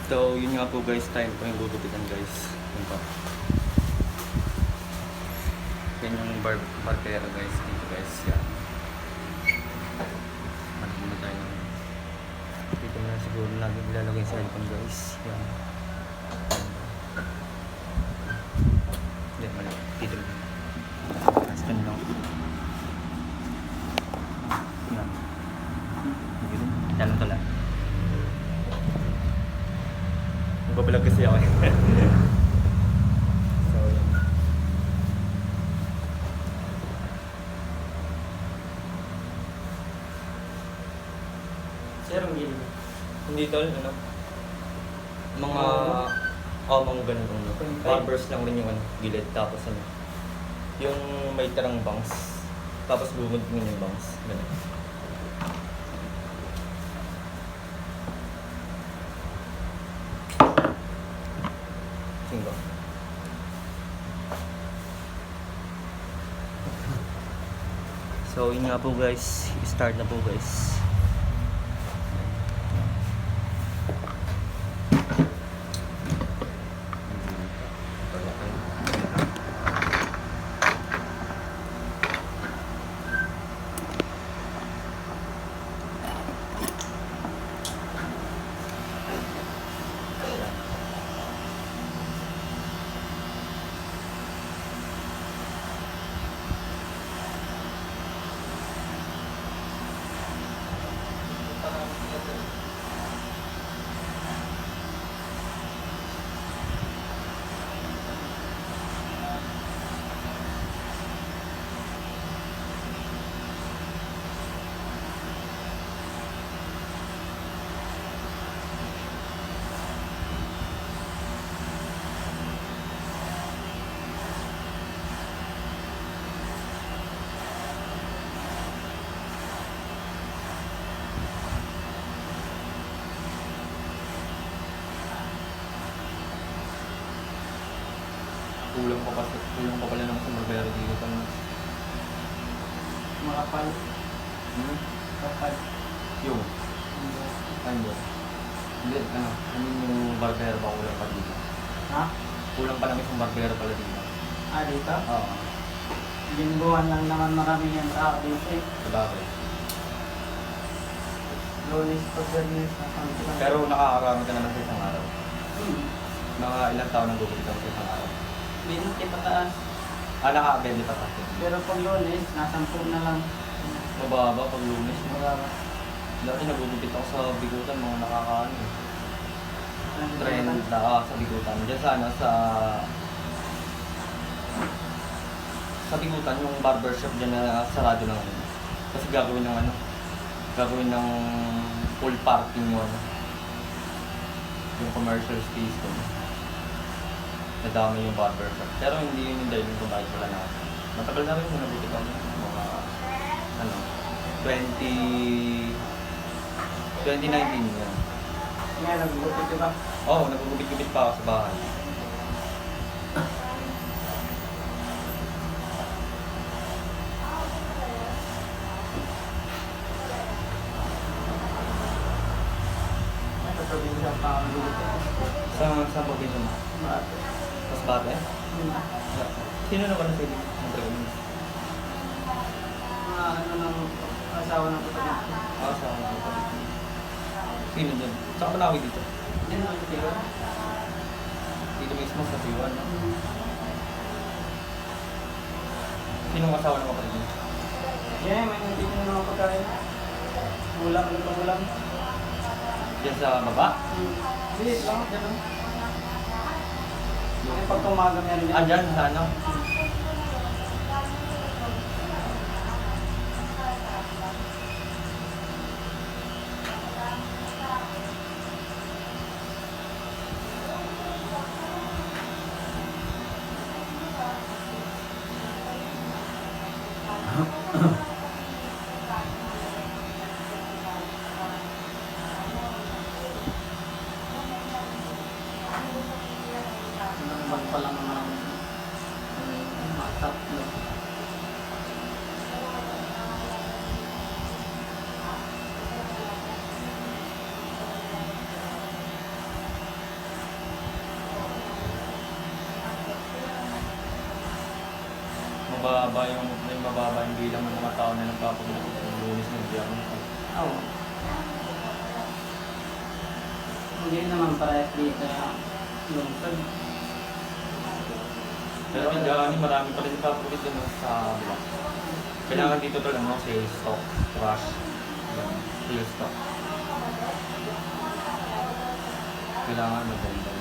So, yun nga po guys, time ko yung gugupitan guys. Yun po. Yan yung barbero guys, dito guys. Yan. Ano muna tayo ng... Dito na siguro lagi ilalagay yung cellphone guys. Yan. Yan, mali. Dito na. Askan lang. Yan. Dito. Dalang to lang. Magbabalag kasi ako. So, yan. Sir, ang gilid. Hindi tol, ano? Mga... mga ganun ano. Barbers lang rin yung ano, gilid. Tapos ano, yung may tirang bangs. Tapos bumod mo yung bangs. Ganun. Singgo. So, yun nga po guys. Start na po guys. Kulang pa pala ng sumabero dito kung Makapal. Kapal. yung ano hindi ano yung barbero ba kulang pa dito? Ha? Kulang pa ng isang barbero pala dito. Ah, dito? Oo. Lingguhan lang naman marami yan sa dito eh. Sabagay. Lunes pa Bernes na lang. Pero nakakarami ka naman sa isang araw. Hmm. Mga ilang taon ang gugupitan sa isang araw. 20 pataas. Nakakabende pa kasi. Pero pag Lunes, nasampu na lang. Mababa pag Lunes. Magaba. Dati nagugupit ako sa bigutan mga nakakaano. Ano, 30 sa bigutan. Diyan sa ano sa bigutan yung barbershop dyan na sarado ng ano. Kasi gagawin ng full parking yung ano. Yung commercial space ko. Nadami yung barbershop. Pero hindi yun yung dahil kung bakit wala na. Matagal na rin yung nagupit ako mga 2019 yan. Nga, nagugupit ka ba? Oo, nagugupit-gupit pa ako sa bahay. May probinsya pa ang gupit. Sa probinsya mo? Bate. Mas bate? Sino naman ang pwede ng pregnant? Mga ano ng asawa ng kapatid. Sa sino dyan? Saan ka nawi dito? Hindi naman ito. Dito mismo sa Siwan, no? Sino ang asawa ng kapatid mo? Yeah, may hindi ko na pagkain. Ulam, ano pang ulam? Diyan sa baba? Hindi, lang, gano'n. Yung pag umaga meron yan. Dyan sa ano? Bag pa lang naman. mababa yung bilang ng mga tao na nagpapagulit ng Lunes ng Biyernes. Oo. Hindi naman parehas dito sa lungsod. Pero hindi marami pa rin nagpapagulit din sa block. Kailangan dito talaga sales stock, rush, sales stock. Kailangan maganda.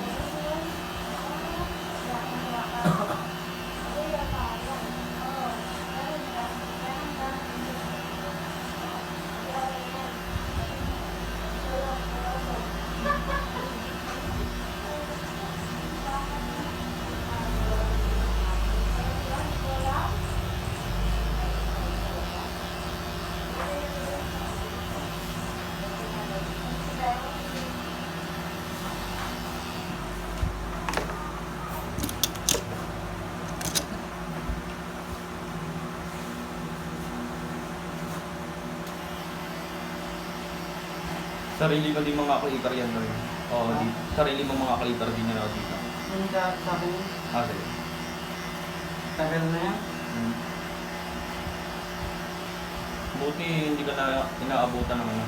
Sarili ko din mga clipper yan rin. Oo, sarili mong mga clipper din yan ako dito. Yung sa akin, Sige. tagal na yan. Buti hindi ka na inaabutan ng ano,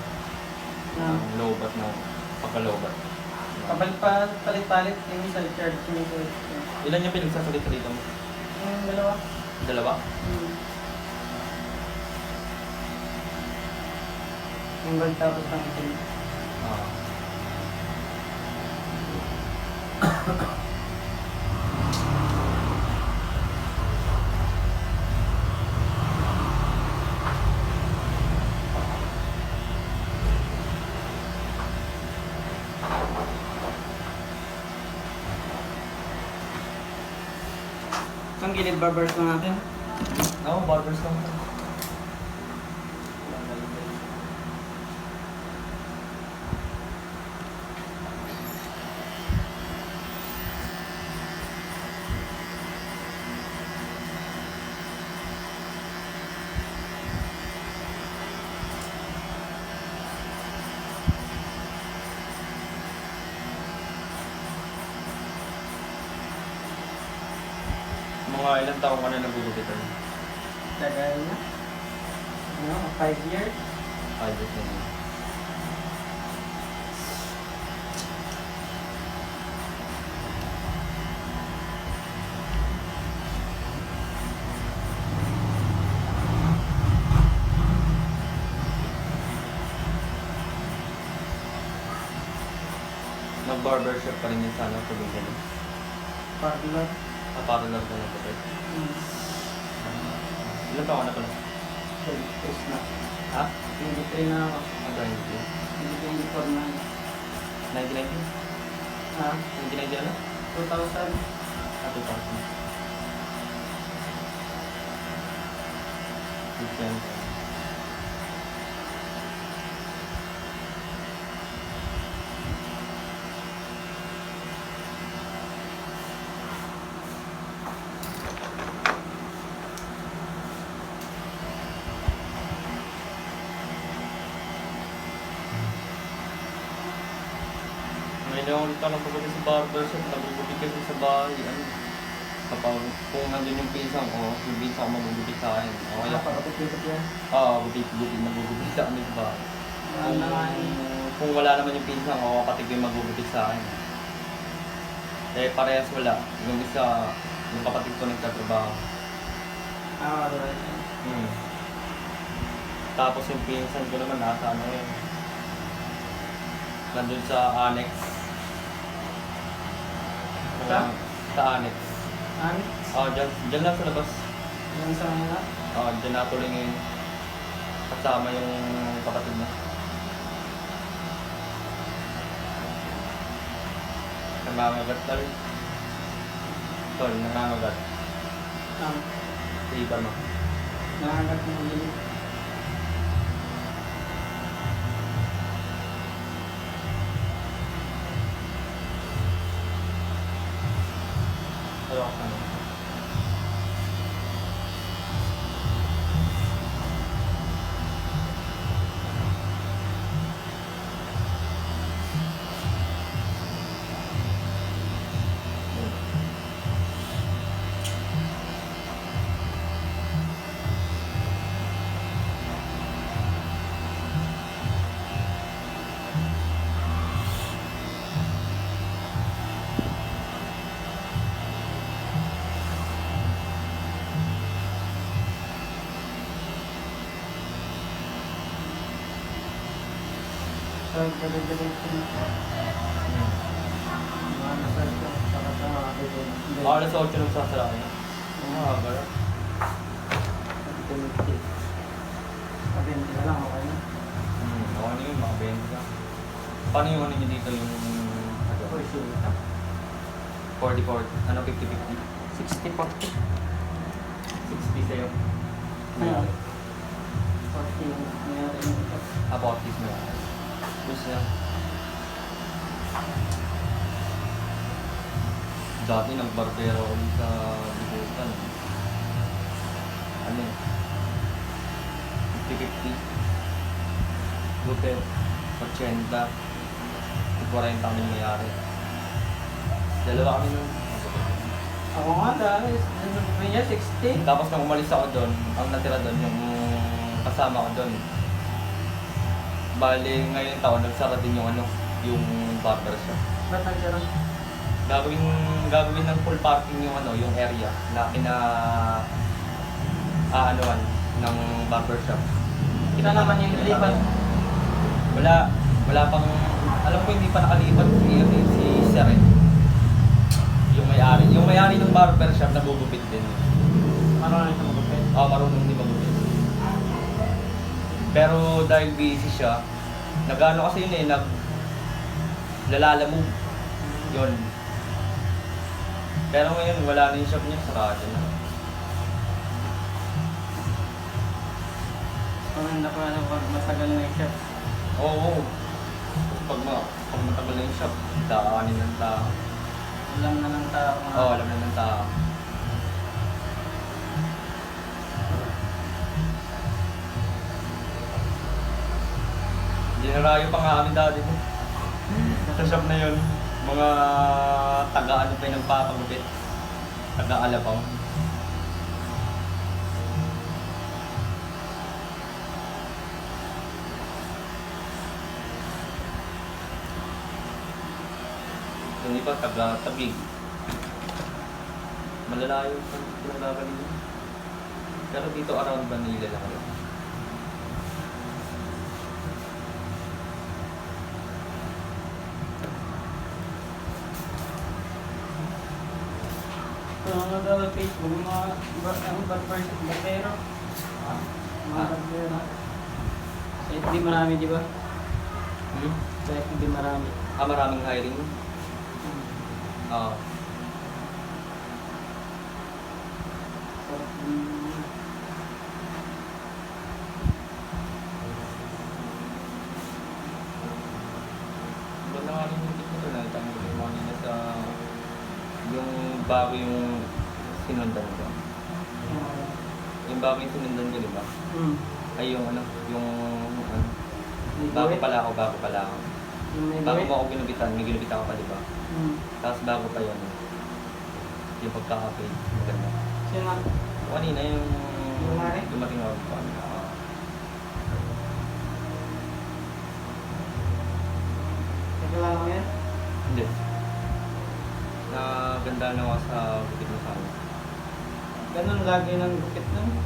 ng lowbat na pagkalowbat. Palit-palit yung isa, charge yung isa. Ilan yung pinagsasalita mo? Yung dalawa. Dalawa? Yung gold tapos ng itim. Ah. Ang gilid barbers lang natin. Oo, barbers lang. Mga ilang taong ka na nagugupitan? Tagal na. Ano, 5 years? 5 years na yun. Mag-barbershop pa rin yun sana pag ganun. Parlor. Parlor ka na po. Ilan taon ka na pala? 12 na. Ha? 23 na ako. Hanggang 2024 na. 1990? Ha? 1990 ano? 2000. 2000. Weekend. Ngayon ako ulit ako pagdating sa barbershop, nagugupit kasi sa bahay. Ano, kapag kung nandun yung pinsang ko, yung pinsang ko magugupit sa akin. O kaya, Napakapit-pit yan. gupit, magugupit sa amin sa bahay. Ano na nga yun. Kung wala naman yung pinsang ko, kapatid ko yung magugupit sa akin. Eh, parehas wala. Yung isa, yung kapatid ko nagtatrabaho. Right. Tapos yung pinsan ko naman nasa ano yun. Nandun sa annex. Sa? Sa annex. Anix? Dyan lang sa labas. Yung sa Manila? Dyan natuloy ngayon. Kasama yung kapatid mo. Nangangagat tol. Tol, nangangagat. Iba mo. Nangangat mo gilid. Ayaw ka na. sa dire-diretso na. Hmm. Mga massage ko, saka sa mga bebe. Mga alas 8 nagsasara kayo. Mga agara. Tumigil. Sabi, hindi na lang, okay na. Okay na yun, mga 20 ka. Paano yung ano nyo dito yung... Ako isulita. 40-40, ano 50-50? 60-40. 60 sa'yo. Ano? 40 yung nangyari ng ito. About this mo. Gusto niya. Dati nagbarbero ako dito sa Bibutan. Ano eh? 50-50. Gupit. 80. 40 kami nangyayari. Dalawa kami nun. Ako nga dahil, sabi niya 60. Tapos nang umalis ako doon, ang natira doon yung kasama ko doon. Bali, ngayon taon, nagsara din yung ano, yung barbershop. Ba't nagsara? Gagawin ng full parking yung ano, yung area na aanuan ng barbershop. Kita naman yung lipat. Wala pang, alam ko hindi pa nakalipat si Sir eh. Yung may-ari ng barbershop nagugupit din. Ano na ito magupit? Marunong hindi magupit. Pero dahil busy siya, nag-ano kasi yun eh, naglalamove. Yun. Pero ngayon, wala na yung shop niya, sarado na. Maganda pa na pag matagal na yung shop. Oo. Pag matagal na yung shop, daanin ng tao. Alam na ng tao. Oo, alam na ng tao. Dinarayo pa nga kami dati. Sa shop na yun, mga taga-ano pa yung nagpapagupit. Taga-Alapaw. Yung iba taga-tabig. Malalayo sa pinagagaling. Pero dito around Manila lang yun. Ano daw sa Facebook, yung mga barbero. Mga barbero. Sa FB marami, di ba? Sa FB marami. Maraming hiring. Oo. Sa FB. Ba't na nga rin yung tip nito? Nakita mo yung mga nila sa... Yung bago yung sinundan ko. Yung bago yung sinundan ko, di ba? Ay yung ano, yung... ano, bago pala ako. Yung may Bago gawin? mo ako ginubitan, may ginubitan ka pa, di ba? Tapos bago pa yun, yung pagkaka-pay, maganda. Sino nga? Kanina yung Lumari? dumating ako pa. Nagkala ko yan? Hindi. Naganda na ako sa bukid mo sa akin. Ganun lagi ng gupit nun.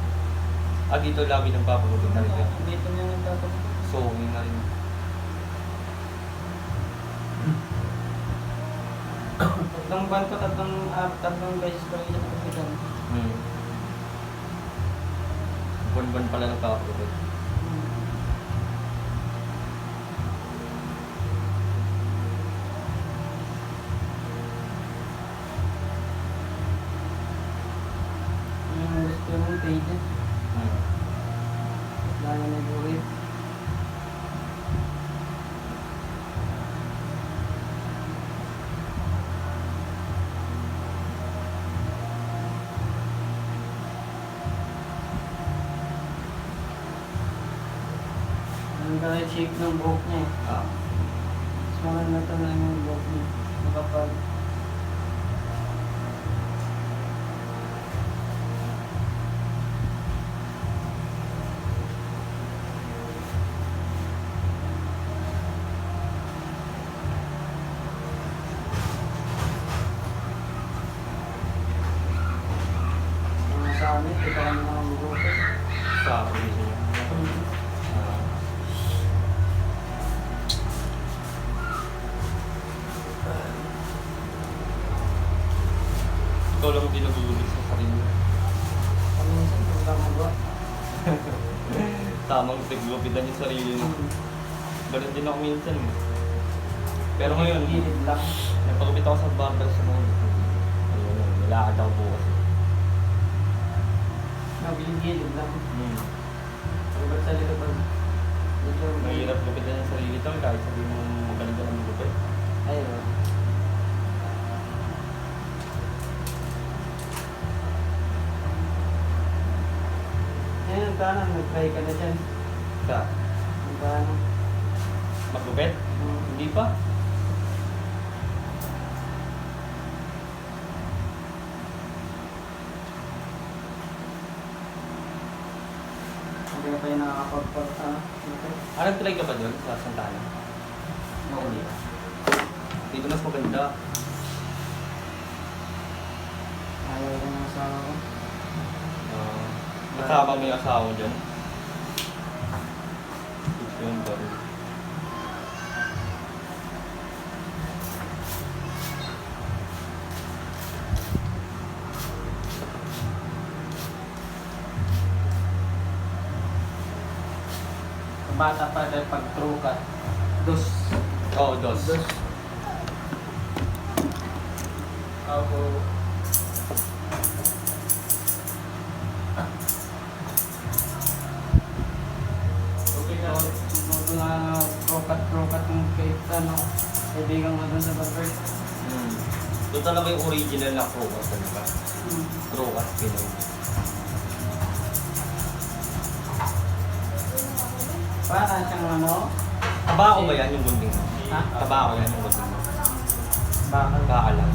Dito lagi ng papagupit na rin. Dito niya nagtatapos. So, yun na rin. Tatlong buwan ko, tatlong beses ko rin siya nakapitan. Buwan-buwan pala ng papagupit. Yung gusto mong page. Lagi na gawin. Ang gawin shape ng buhok niya eh. Mas maganda talaga yung buhok niya. Makapal. Mga sa amin, kita kami mga buhok. Sa akin niya. Ikaw lang din nagugupit sa sarili mo. Kung minsan, kung ka magawa. Tamang paggupitan yung sarili mo. Ganun din ako minsan. Pero ngayon, Gilid lang. nagpagupit ako sa barber sa mga ayun, nilakad ako bukas. Gilid lang. Pag ba't sa likod, medyo Mahirap gupitan yung sarili ito kahit sabi mo magaling ka ng gupit. ayun. Ayun, paano? Nag-try ka na dyan. Sa Paano? maggupit? Hindi pa. Hindi ka pa yung nakakapagpag... Nag-try ka pa doon sa Santana? Hindi. Dito mas maganda. Ayaw ko ng asawa ko. Kasama mo yung asawa mo dyan. Ito yun ba? Bata pa dahil pag-true ka. Dos. Oo, dos. Dos. Ako. Okay na. Ito na prokat ng kahit ano. Kaibigan mo dun sa barber. Ito talaga yung original na Crocus, ano ba? Crocus Pinoy. Para siyang ano. Tabako ba yan yung gunding mo? Ha? Tabako yan yung gunding mo? Bakal. Baka lang.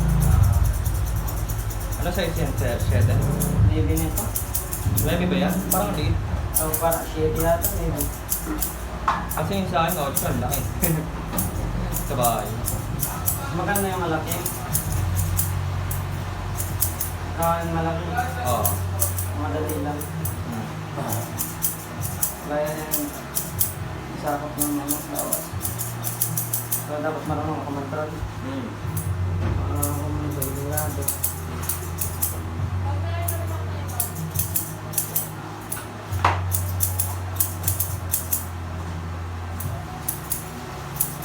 Ano size yan, sir? 7? Maybe nito. 9 ba yan? Parang liit. O para shady yata maybe. Kasi yung sa akin, siya, laki. Sa bahay. Maganda yung malaki. Yung malaki. Oo. Madali lang. Kaya yung isakop ng mga bawas. So dapat marunong ako mag-control. Marunong ako mag-sigurado.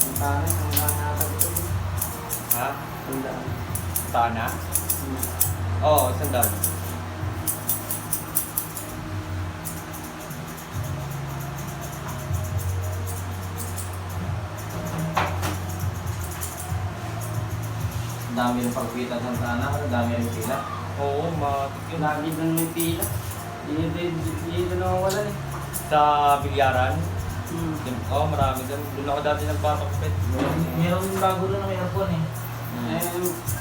Ang tarik, ang nangatag ito. Ha? Tandaan. Sana? Oo, sandal. Dami ng pagkita sa sana, dami ng pila. Oo, matik yun. Lagi doon may pila. Dito na wala eh. Sa bilyaran, oo, marami doon. Doon ako dati nagpapakupit. Meron bago doon ng aircon eh. Eh,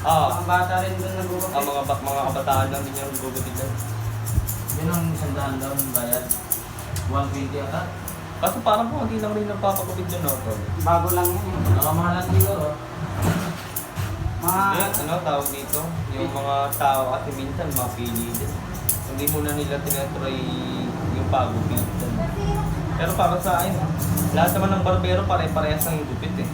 Ah, mga bata rin doon nagugupit. mga kabataan lang din yung gugutin doon. Yun ang sandaan daw ng bayad. 120 ata. Kaso parang po, hindi lang rin nagpapakupit doon, no? Tol? Bago lang yun eh. Nakamahalan siguro. Mga Hindi, ano tawag dito? Yung mga tao kasi minsan mapili din. Hindi muna nila tinatry yung pagupit doon. Pero para sa akin, lahat naman ng barbero pare-parehas ang gupit eh.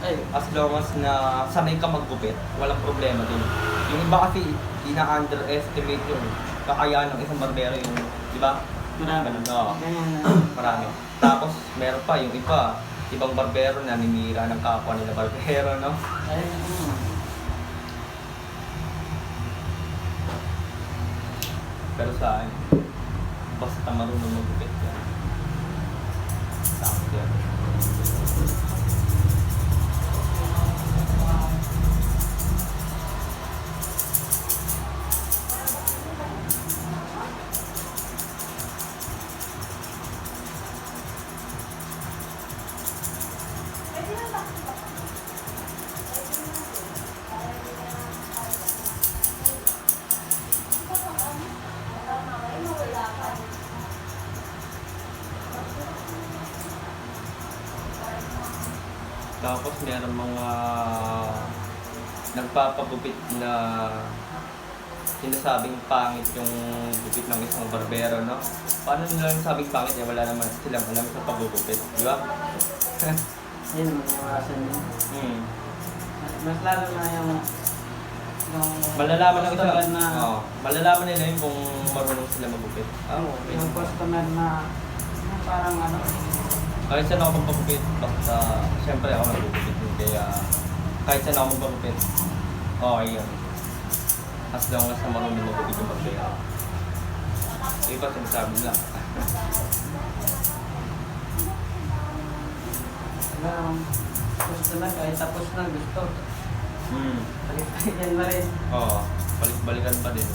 ay, As long as na sanay ka maggupit, walang problema din. Yung iba kasi, ina-underestimate yung kakayaan ng isang barbero yung, di ba? marami. Ganun, oo. Ganyan. Marami. Tapos, meron pa yung iba, ibang barbero na ninira ng kapwa nila barbero, no? Ay, Pero sa akin, basta marunong maggupit yan. Tapos yan. Tapos meron mga nagpapagupit na sinasabing pangit yung gupit ng isang barbero, no? Paano nila sabing pangit? Eh, wala naman silang alam sa paggugupit, di ba? yun, maniwasan yun. Hmm. Mas lalo na yung Malalaman ng isa. customer na, Oo. Malalaman nila yun kung marunong sila magupit. Okay. yung customer na parang ano, Kahit saan ako magpagupit, basta siyempre ako nagugupit din. Kaya kahit saan ako magpagupit, okay yun. As long as na marunong magupit yung pagkaya. Iba sinasabi nila. parang customer kahit tapos na gusto. Balik-balikan na rin. Oo. Balik-balikan pa din.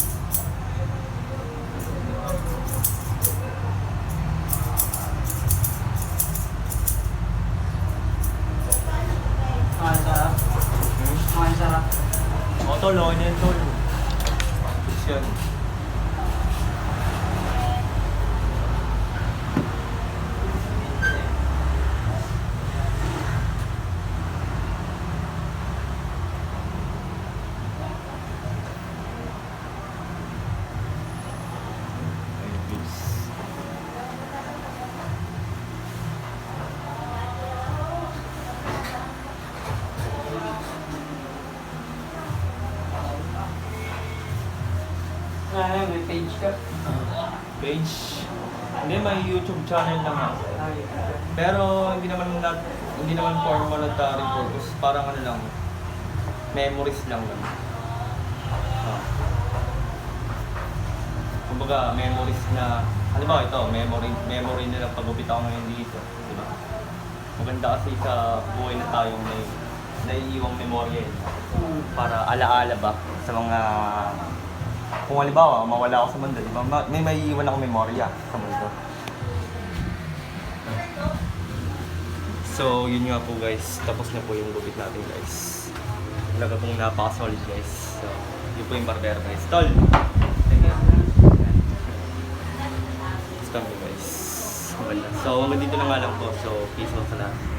Sarap. Sarap. O tol, okay na yun tol. Push yun. Ayun, peace. May page ka. Page. Hindi, may YouTube channel lang ako. Pero hindi naman for monetary purpose. Parang ano lang. Memories lang lang. Ah. Kumbaga, memories na ano ba ito? Memory nila pagupit ako ngayon dito, di ba? Maganda kasi sa buhay na tayong may naiiwang memorya eh. Para alaala ba sa mga kung halimbawa, mawala ako sa mundo, di ba? May maiiwan akong memorya sa mundo. So, yun nga po guys. Tapos na po yung gupit natin guys. Talaga pong napaka-solid guys. So, yun po yung barbero guys. Tol! Stop guys. So, hanggang dito na nga lang po. So, peace out sa lahat.